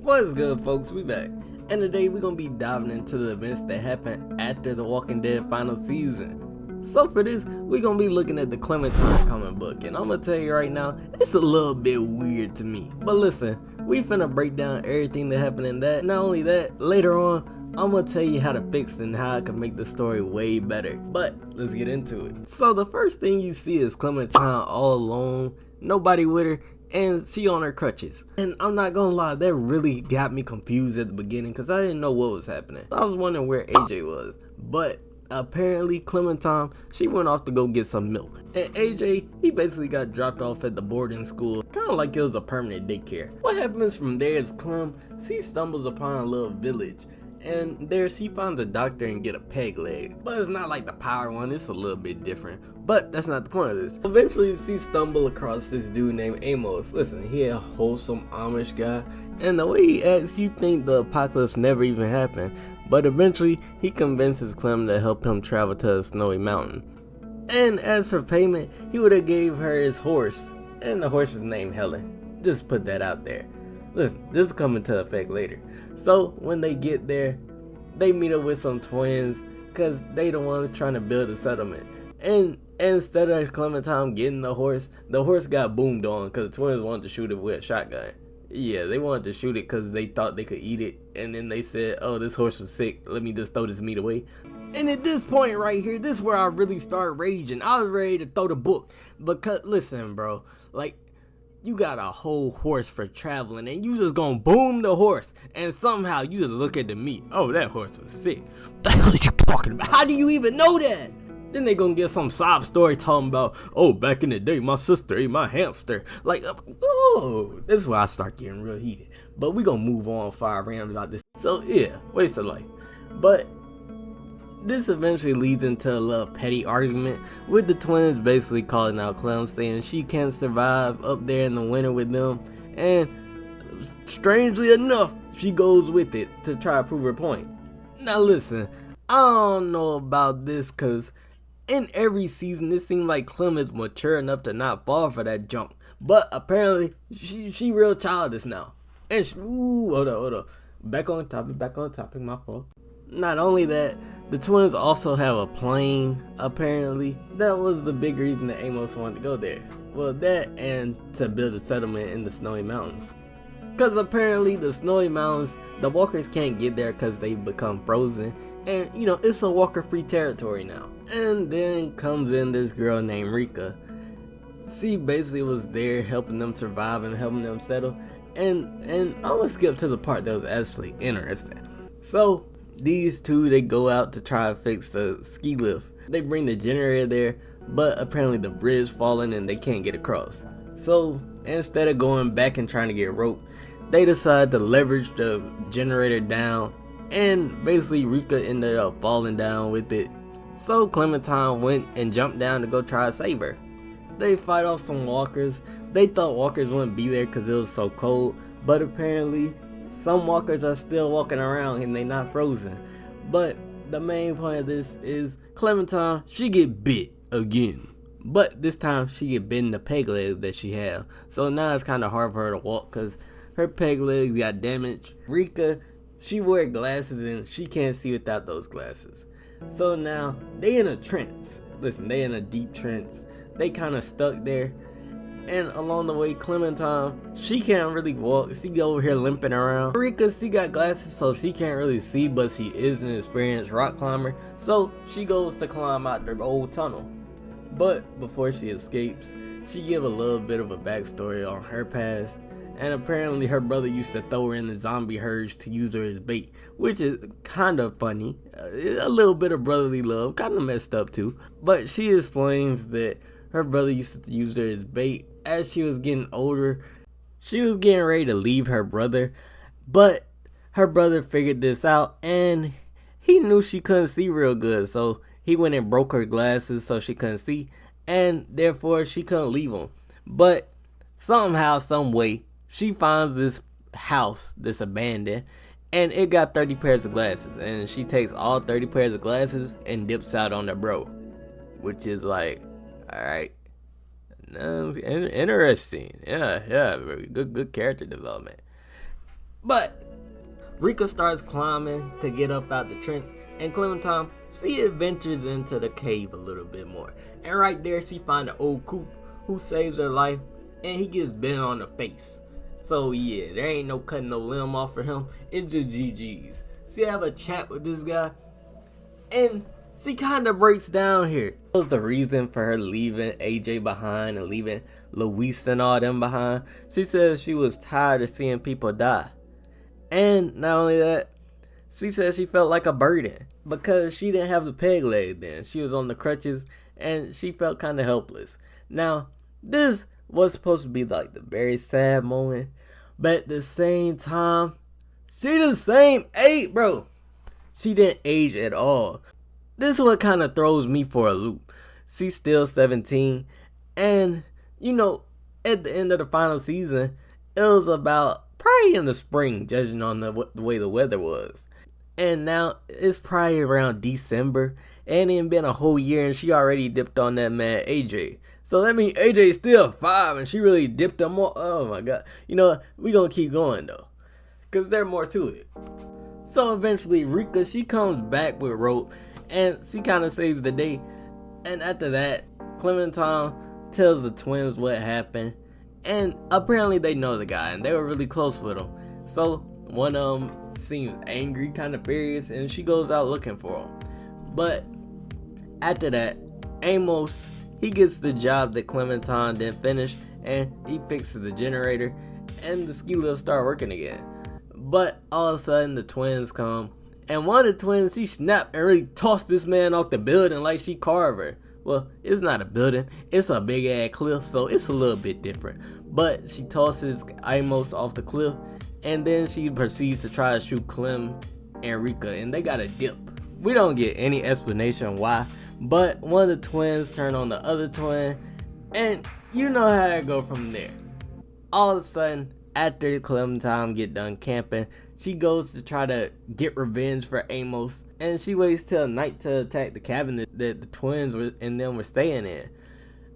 What's good, folks? We back, and today we're gonna be diving into the events that happened after the Walking Dead final season. So for this, we're gonna be looking at the Clementine comic book, and I'm gonna tell you right now, it's a little bit weird to me. But listen, we finna break down everything that happened in that. Not only that, later on, I'm gonna tell you how to fix it and how I can make the story way better. But let's get into it. So the first thing you see is Clementine all alone, nobody with her, and she on her crutches. And I'm not gonna lie, that really got me confused at the beginning because I didn't know what was happening. I was wondering where AJ was, but apparently Clementine, she went off to go get some milk, and AJ, he basically got dropped off at the boarding school, kind of like it was a permanent daycare. What happens from there is Clem, she stumbles upon a little village, and there she finds a doctor and get a peg leg, but it's not like the power one, it's a little bit different. But that's not the point of this. Eventually she stumbled across this dude named Amos. Listen, he a wholesome Amish guy, and the way he acts, you think the apocalypse never even happened. But eventually he convinces Clem to help him travel to a snowy mountain. And as for payment, he would have gave her his horse, and the horse is named Helen. Just put that out there. Listen, this is coming to effect later. So when they get there, they meet up with some twins, cause they the ones trying to build a settlement. And instead of Clementine getting the horse got boomed on cause the twins wanted to shoot it with a shotgun. Yeah, they wanted to shoot it cause they thought they could eat it, and then they said, oh, this horse was sick, let me just throw this meat away. And at this point right here, this is where I really started raging. I was ready to throw the book, because listen, bro, like, you got a whole horse for traveling, and you just gonna boom the horse, and somehow you just look at the meat. Oh, that horse was sick. What the hell are you talking about? How do you even know that? Then they gonna get some sob story talking about, oh, back in the day, my sister ate my hamster. Like, oh, this is where I start getting real heated. But we gonna move on 5 rounds about this. So yeah, waste of life. But this eventually leads into a little petty argument with the twins basically calling out Clem, saying she can't survive up there in the winter with them, and strangely enough, she goes with it to try to prove her point. Now listen, I don't know about this, cause in every season it seems like Clem is mature enough to not fall for that jump, but apparently she real childish now. And hold up, back on topic, my fault. Not only that, the twins also have a plane, apparently. That was the big reason that Amos wanted to go there. Well, that and to build a settlement in the snowy mountains. Because apparently the snowy mountains, the walkers can't get there because they become frozen. And, you know, it's a walker-free territory now. And then comes in this girl named Rika. She basically was there helping them survive and helping them settle. And I'm going to skip to the part that was actually interesting. So these two, they go out to try to fix the ski lift. They bring the generator there, but apparently the bridge falling and they can't get across. So instead of going back and trying to get rope, they decide to leverage the generator down, and basically Rika ended up falling down with it. So Clementine went and jumped down to go try to save her. They fight off some walkers. They thought walkers wouldn't be there because it was so cold, but apparently some walkers are still walking around and they not frozen. But the main point of this is Clementine, she get bit again. But this time she get bit in the peg leg that she have. So now it's kind of hard for her to walk because her peg legs got damaged. Rika, she wear glasses and she can't see without those glasses. So now they in a trench. Listen, they in a deep trench. They kind of stuck there. And along the way, Clementine, she can't really walk. She over here limping around. Rika, she got glasses, so she can't really see, but she is an experienced rock climber. So she goes to climb out the old tunnel. But before she escapes, she give a little bit of a backstory on her past. And apparently her brother used to throw her in the zombie herds to use her as bait, which is kind of funny. A little bit of brotherly love, kind of messed up too. But she explains that her brother used to use her as bait. As she was getting older, she was getting ready to leave her brother, but her brother figured this out and he knew she couldn't see real good, so he went and broke her glasses so she couldn't see, and therefore she couldn't leave him. But somehow, some way, she finds this house that's abandoned, and it got 30 pairs of glasses, and she takes all 30 pairs of glasses and dips out on the bro, which is like, alright, interesting. Yeah, very good character development. But Rika starts climbing to get up out the trench, and Clementine, she adventures into the cave a little bit more. And right there, she finds an old coop who saves her life, and he gets bitten on the face. So yeah, there ain't no cutting no limb off for him. It's just GG's. She have a chat with this guy, and she kind of breaks down here. What was the reason for her leaving AJ behind and leaving Luis and all them behind? She says she was tired of seeing people die. And not only that, she said she felt like a burden because she didn't have the peg leg then. She was on the crutches and she felt kind of helpless. Now, this was supposed to be like the very sad moment, but at the same time, she the same age, bro. She didn't age at all. This is what kind of throws me for a loop. She's still 17, and you know, at the end of the final season, it was about probably in the spring, judging on the way the weather was. And now it's probably around December. It ain't even been a whole year and she already dipped on that man AJ. So that means AJ's still 5 and she really dipped him more. Oh my god. You know, we gonna keep going though, cause there's more to it. So eventually Rika, she comes back with rope and she kind of saves the day. And after that, Clementine tells the twins what happened. And apparently they know the guy and they were really close with him. So one of them seems angry, kind of furious, and she goes out looking for him. But after that, Amos, he gets the job that Clementine didn't finish, and he fixes the generator and the ski lift start working again. But all of a sudden the twins come, and one of the twins, he snapped and really tossed this man off the building like she carved her. Well, it's not a building, it's a big ass cliff, so it's a little bit different. But she tosses Amos off the cliff, and then she proceeds to try to shoot Clem and Rika, and they got a dip. We don't get any explanation why, but one of the twins turn on the other twin, and you know how it go from there. All of a sudden, after Clementine get done camping, she goes to try to get revenge for Amos, and she waits till night to attack the cabin that the twins and them were staying in.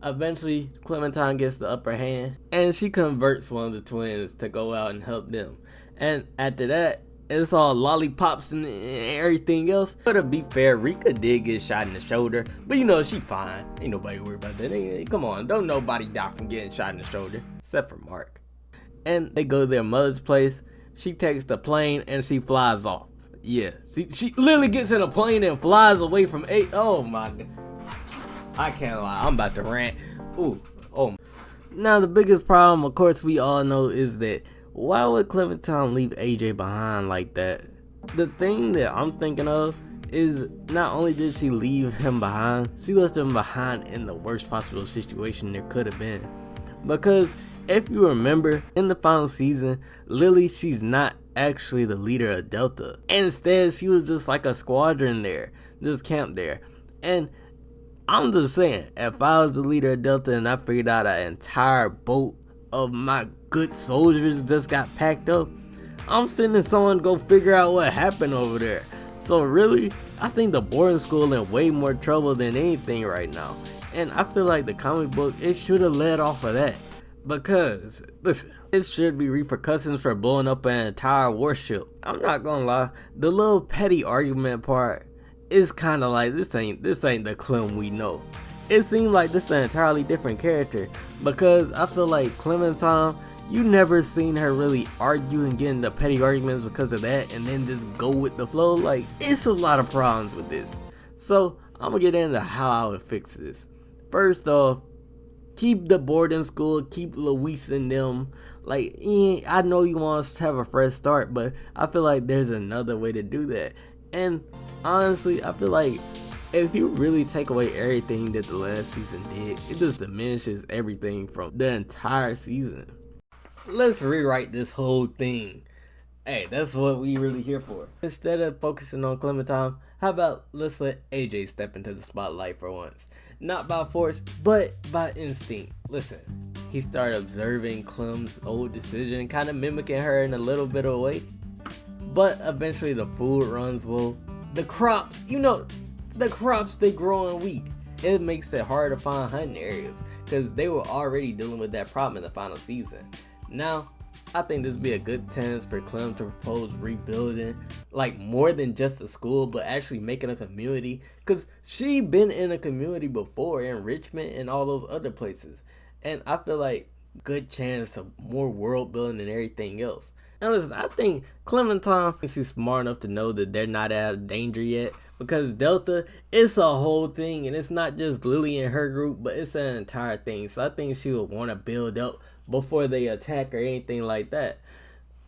Eventually, Clementine gets the upper hand, and she converts one of the twins to go out and help them. And after that, it's all lollipops and everything else. But to be fair, Rika did get shot in the shoulder, but you know, she fine. Ain't nobody worried about that. Come on, don't nobody die from getting shot in the shoulder, except for Mark. And they go to their mother's place. She takes the plane and she flies off. Yeah, she literally gets in a plane and flies away from oh my god. I can't lie, I'm about to rant. Ooh, oh. Now the biggest problem, of course, we all know is that why would Clementine leave AJ behind like that? The thing that I'm thinking of is not only did she leave him behind, she left him behind in the worst possible situation there could have been. Because if you remember, in the final season, Lily, she's not actually the leader of Delta. Instead, she was just like a squadron there, just camped there. And I'm just saying, if I was the leader of Delta and I figured out an entire boat of my good soldiers just got packed up, I'm sending someone to go figure out what happened over there. So really, I think the boarding school in way more trouble than anything right now. And I feel like the comic book, it should have led off of that. Because, listen, it should be repercussions for blowing up an entire warship. I'm not gonna lie, the little petty argument part is kind of like, this ain't the Clem we know. It seemed like this is an entirely different character, because I feel like Clementine, you never seen her really argue and get into petty arguments because of that and then just go with the flow. Like, it's a lot of problems with this. So I'm gonna get into how I would fix this. First off, keep the boarding school, keep Luis and them. Like, I know you want us to have a fresh start, but I feel like there's another way to do that. And honestly, I feel like if you really take away everything that the last season did, it just diminishes everything from the entire season. Let's rewrite this whole thing. Hey, that's what we really here for. Instead of focusing on Clementine, how about let's let AJ step into the spotlight for once. Not by force, but by instinct. Listen, he started observing Clem's old decision, kind of mimicking her in a little bit of a way. But eventually the food runs low. The crops, the crops, they grow in weak. It makes it hard to find hunting areas because they were already dealing with that problem in the final season. Now, I think this would be a good chance for Clem to propose rebuilding, like more than just a school, but actually making a community. Cause she been in a community before in Richmond and all those other places, and I feel like good chance of more world building and everything else. And listen, I think Clementine is smart enough to know that they're not out of danger yet, because Delta, it's a whole thing, and it's not just Lily and her group, but it's an entire thing. So I think she would want to build up before they attack or anything like that.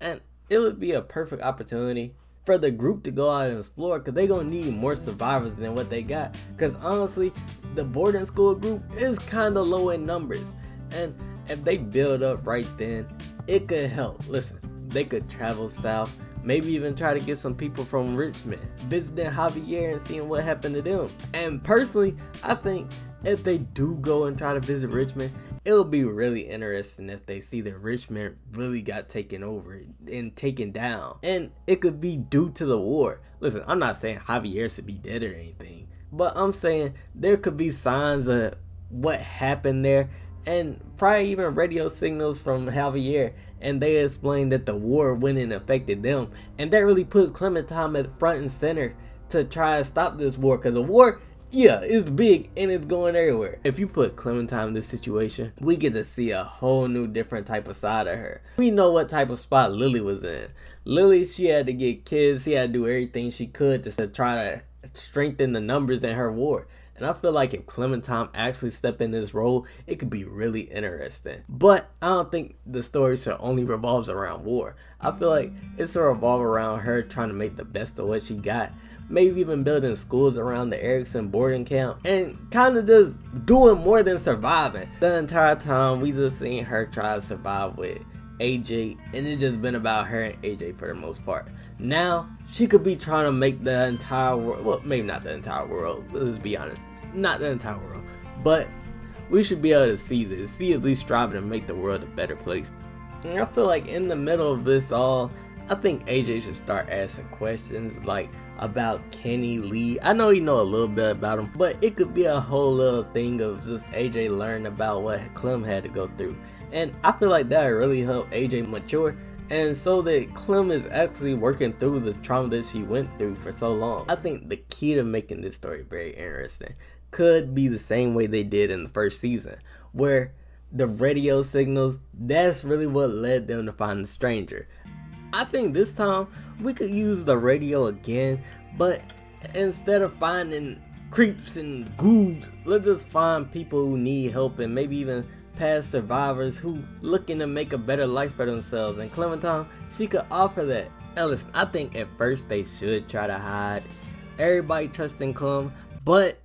And it would be a perfect opportunity for the group to go out and explore, because they're going to need more survivors than what they got. Because honestly, the boarding school group is kind of low in numbers. And if they build up right then, it could help. Listen, they could travel south, maybe even try to get some people from Richmond, visiting Javier and seeing what happened to them. And personally, I think if they do go and try to visit Richmond, it will be really interesting if they see that Richmond really got taken over and taken down. And it could be due to the war. Listen, I'm not saying Javier should be dead or anything, but I'm saying there could be signs of what happened there, and probably even radio signals from Javier, and they explain that the war went and affected them, and that really puts Clementine at front and center to try to stop this war, because the war, yeah, it's big and it's going everywhere. If you put Clementine in this situation, we get to see a whole new different type of side of her. We know what type of spot Lily was in. Lily, she had to get kids, she had to do everything she could to try to strengthen the numbers in her war. And I feel like if Clementine actually step in this role, it could be really interesting. But I don't think the story should only revolves around war. I feel like it should revolve around her trying to make the best of what she got. Maybe even building schools around the Erickson boarding camp, and kind of just doing more than surviving. The entire time we just seen her try to survive with AJ, and it just been about her and AJ for the most part. Now she could be trying to make the entire world, well, maybe not the entire world, let's be honest, not the entire world, but we should be able to see this, at least striving to make the world a better place. And I feel like in the middle of this all, I think AJ should start asking questions like about Kenny Lee. I know you know a little bit about him, but it could be a whole little thing of just AJ learning about what Clem had to go through. And I feel like that would really help AJ mature, and so that Clem is actually working through the trauma that she went through for so long. I think the key to making this story very interesting could be the same way they did in the first season, where the radio signals, that's really what led them to find the stranger. I think this time we could use the radio again, but instead of finding creeps and goobs, let's just find people who need help, and maybe even past survivors who looking to make a better life for themselves. And Clementine, she could offer that. Now listen, I think at first they should try to hide. Everybody trusting Clem, but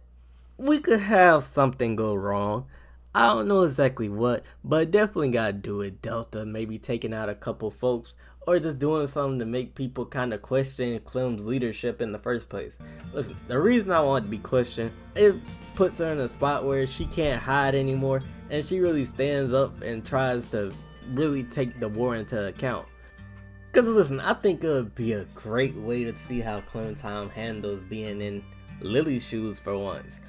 we could have something go wrong. I don't know exactly what, but definitely gotta do it. Delta maybe taking out a couple folks, or just doing something to make people kind of question Clem's leadership in the first place. Listen, the reason I want to be questioned, it puts her in a spot where she can't hide anymore, and she really stands up and tries to really take the war into account. Because listen, I think it would be a great way to see how Clementine handles being in Lily's shoes for once.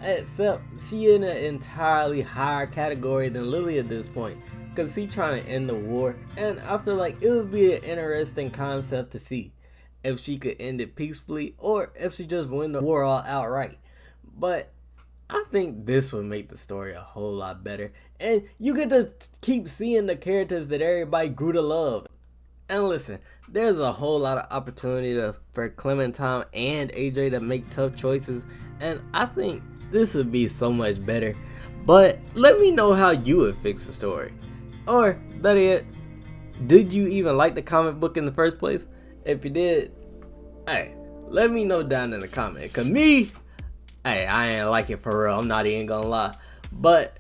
Except she in an entirely higher category than Lily at this point, because he trying to end the war, and I feel like it would be an interesting concept to see if she could end it peacefully, or if she just win the war all outright. But I think this would make the story a whole lot better, and you get to keep seeing the characters that everybody grew to love. And listen, there's a whole lot of opportunity for Clementine and AJ to make tough choices, and I think this would be so much better. But let me know how you would fix the story. Or better yet, did you even like the comic book in the first place? If you did, hey, let me know down in the comment. Cause me, hey, I ain't like it for real. I'm not even gonna lie. But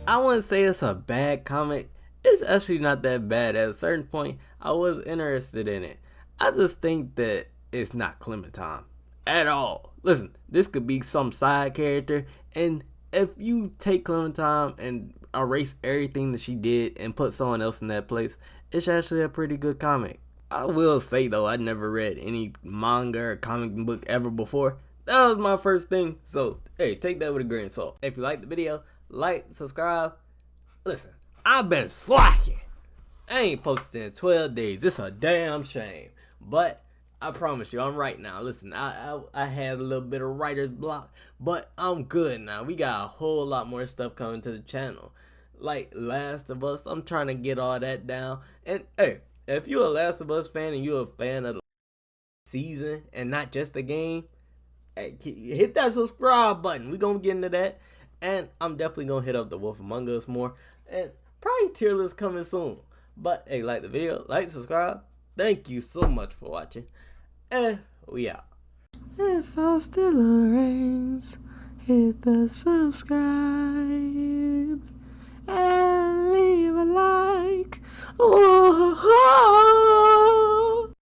I wouldn't say it's a bad comic. It's actually not that bad. At a certain point, I was interested in it. I just think that it's not Clementine at all. Listen, this could be some side character, and if you take Clementine and erase everything that she did and put someone else in that place, it's actually a pretty good comic. I will say though, I never read any manga or comic book ever before. That was my first thing, so hey, take that with a grain of salt. If you liked the video, like, subscribe. Listen, I've been slacking. I ain't posted in 12 days. It's a damn shame. But I promise you, I'm right now. Listen, I had a little bit of writer's block, but I'm good now. We got a whole lot more stuff coming to the channel. Like Last of Us, I'm trying to get all that down. And hey, if you're a Last of Us fan and you're a fan of the season and not just the game, hey, hit that subscribe button. We gonna get into that. And I'm definitely gonna hit up the Wolf Among Us more. And probably tier list coming soon. But hey, like the video, like, subscribe. Thank you so much for watching. And we out. It's all still rains. Hit the subscribe and leave a like. Whoa.